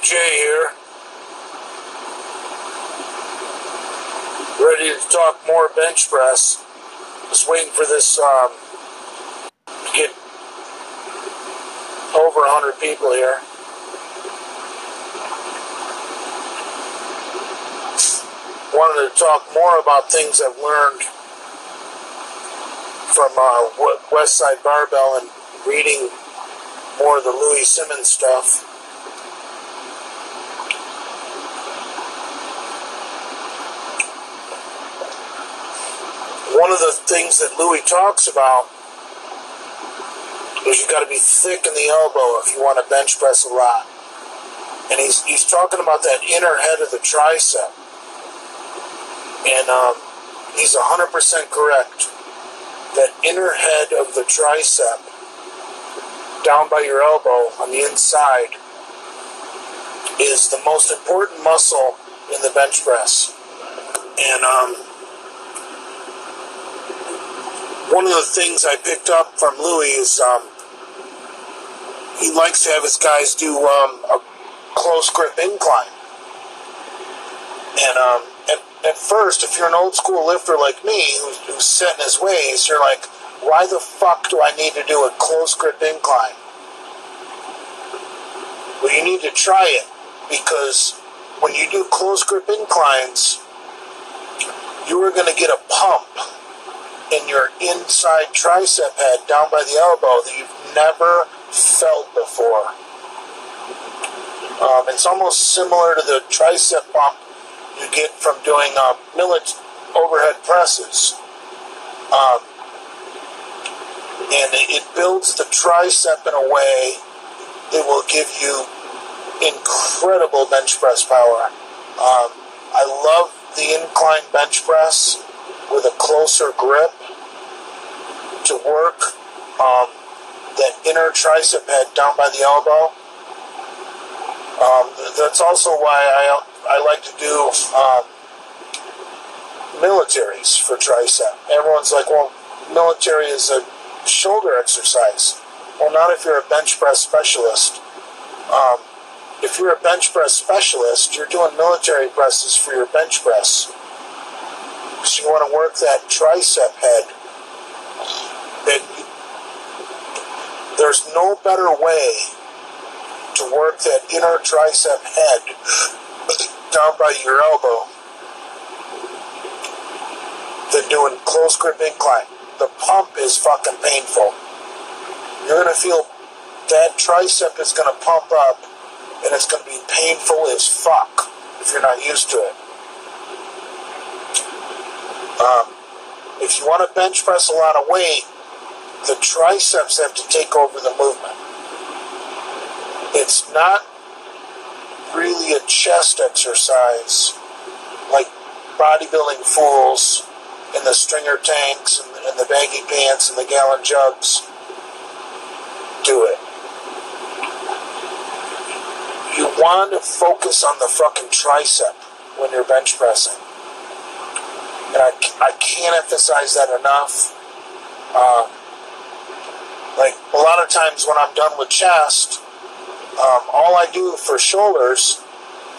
Jay here. Ready to talk more bench press. Just waiting for this to get over 100 people here. Wanted to talk more about things I've learned from Westside Barbell and reading more of the Louis Simmons stuff. One of the things that Louis talks about is you got to be thick in the elbow if you want to bench press a lot. And he's talking about that inner head of the tricep. And he's 100% correct. That inner head of the tricep down by your elbow on the inside is the most important muscle in the bench press. And one of the things I picked up from Louis is he likes to have his guys do a close grip incline. And at first, if you're an old school lifter like me who's set in his ways, you're like, why the fuck do I need to do a close grip incline? Well, you need to try it, because when you do close grip inclines, you are going to get a pump in your inside tricep head down by the elbow that you've never felt before. It's almost similar to the tricep pump you get from doing overhead presses. And it builds the tricep in a way that will give you incredible bench press power. I love the incline bench press with a closer grip to work that inner tricep head down by the elbow. That's also why I like to do militaries for tricep. Everyone's like, well, military is a shoulder exercise. Well, not if you're a bench press specialist. If you're a bench press specialist, you're doing military presses for your bench press. So you want to work that tricep head. There's no better way to work that inner tricep head down by your elbow than doing close grip incline. The pump is fucking painful. You're going to feel that tricep is going to pump up, and it's going to be painful as fuck if you're not used to it. If you want to bench press a lot of weight, the triceps have to take over the movement. It's not really a chest exercise like bodybuilding fools in the stringer tanks and the baggy pants and the gallon jugs do it. You want to focus on the fucking tricep when you're bench pressing. And I can't emphasize that enough. Like a lot of times when I'm done with chest, all I do for shoulders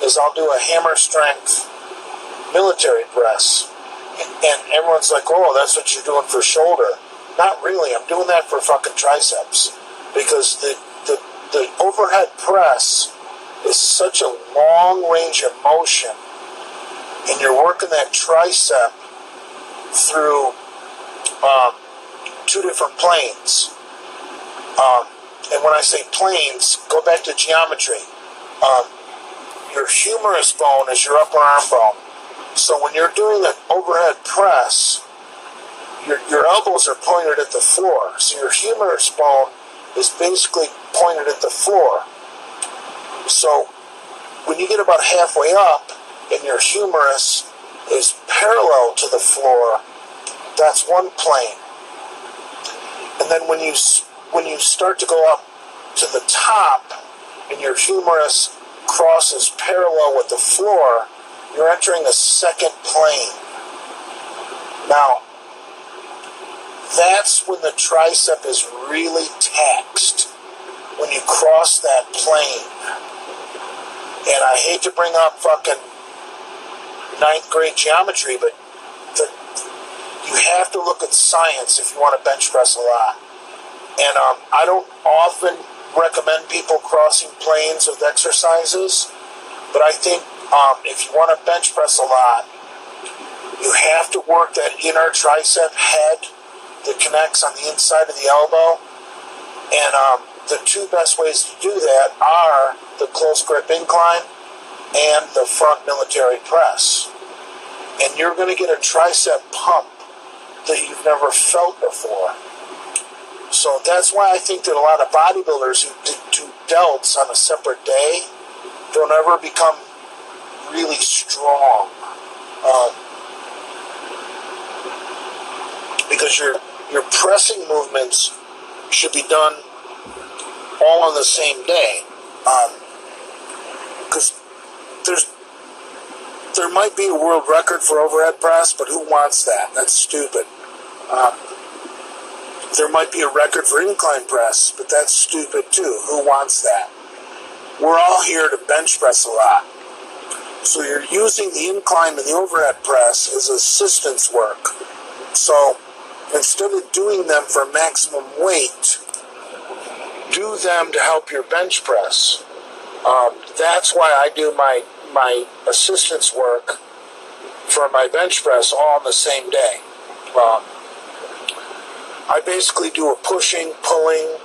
is I'll do a hammer strength military press. And everyone's like, oh, that's what you're doing for shoulder. Not really. I'm doing that for fucking triceps. Because the overhead press is such a long range of motion. And you're working that tricep through two different planes. And when I say planes, go back to geometry. Your humerus bone is your upper arm bone. So when you're doing an overhead press, your elbows are pointed at the floor. So your humerus bone is basically pointed at the floor. So when you get about halfway up and your humerus is parallel to the floor, that's one plane. And then when you start to go up to the top and your humerus crosses parallel with the floor, you're entering a second plane. Now, that's when the tricep is really taxed, when you cross that plane. And I hate to bring up fucking ninth grade geometry, but you have to look at science if you want to bench press a lot. And I don't often recommend people crossing planes with exercises, but I think if you want to bench press a lot, you have to work that inner tricep head that connects on the inside of the elbow. And the two best ways to do that are the close grip incline and the front military press. And you're going to get a tricep pump that you've never felt before. So that's why I think that a lot of bodybuilders who do delts on a separate day don't ever become really strong. Because your pressing movements should be done all on the same day. Because there might be a world record for overhead press, but who wants that? That's stupid. There might be a record for incline press, but that's stupid too. Who wants that? We're all here to bench press a lot. So you're using the incline and the overhead press as assistance work. So instead of doing them for maximum weight, do them to help your bench press. That's why I do my assistance work for my bench press all on the same day. I basically do a pushing, pulling,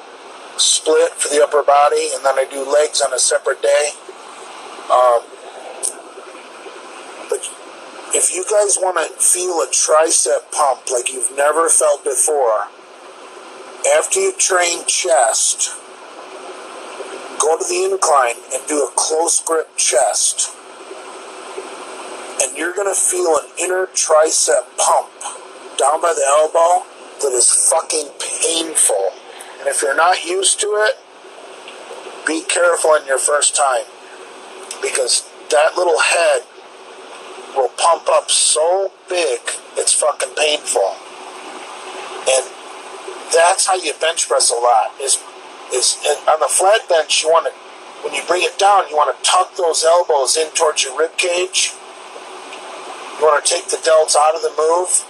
split for the upper body, and then I do legs on a separate day. But if you guys want to feel a tricep pump like you've never felt before, after you train chest, go to the incline and do a close grip chest. And you're going to feel an inner tricep pump down by the elbow that is fucking painful. And if you're not used to it, be careful on your first time. Because that little head will pump up so big, it's fucking painful. And that's how you bench press a lot. Is on the flat bench, you want to, when you bring it down, you want to tuck those elbows in towards your rib cage. You want to take the delts out of the move.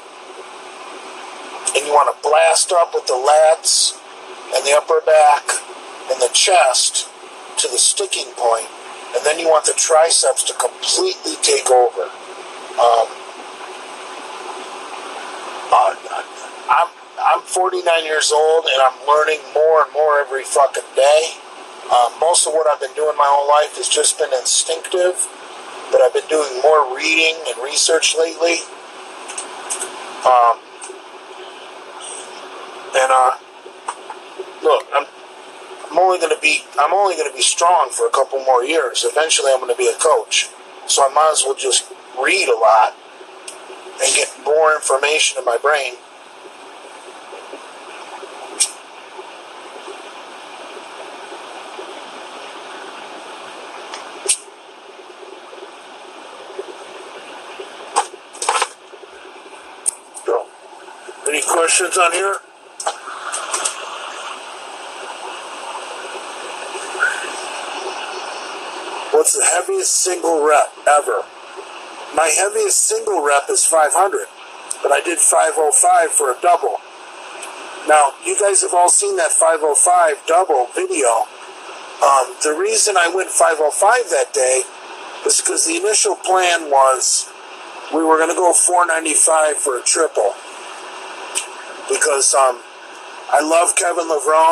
And you want to blast up with the lats and the upper back and the chest to the sticking point. And then you want the triceps to completely take over. I'm 49 years old and I'm learning more and more every fucking day. Most of what I've been doing my whole life has just been instinctive, but I've been doing more reading and research lately. Look, I'm only going to be strong for a couple more years. Eventually, I'm going to be a coach, so I might as well just read a lot and get more information in my brain. So, any questions on here? What's the heaviest single rep ever? My heaviest single rep is 500, but I did 505 for a double. Now, you guys have all seen that 505 double video. The reason I went 505 that day was because the initial plan was we were going to go 495 for a triple. Because I love Kevin Levrone.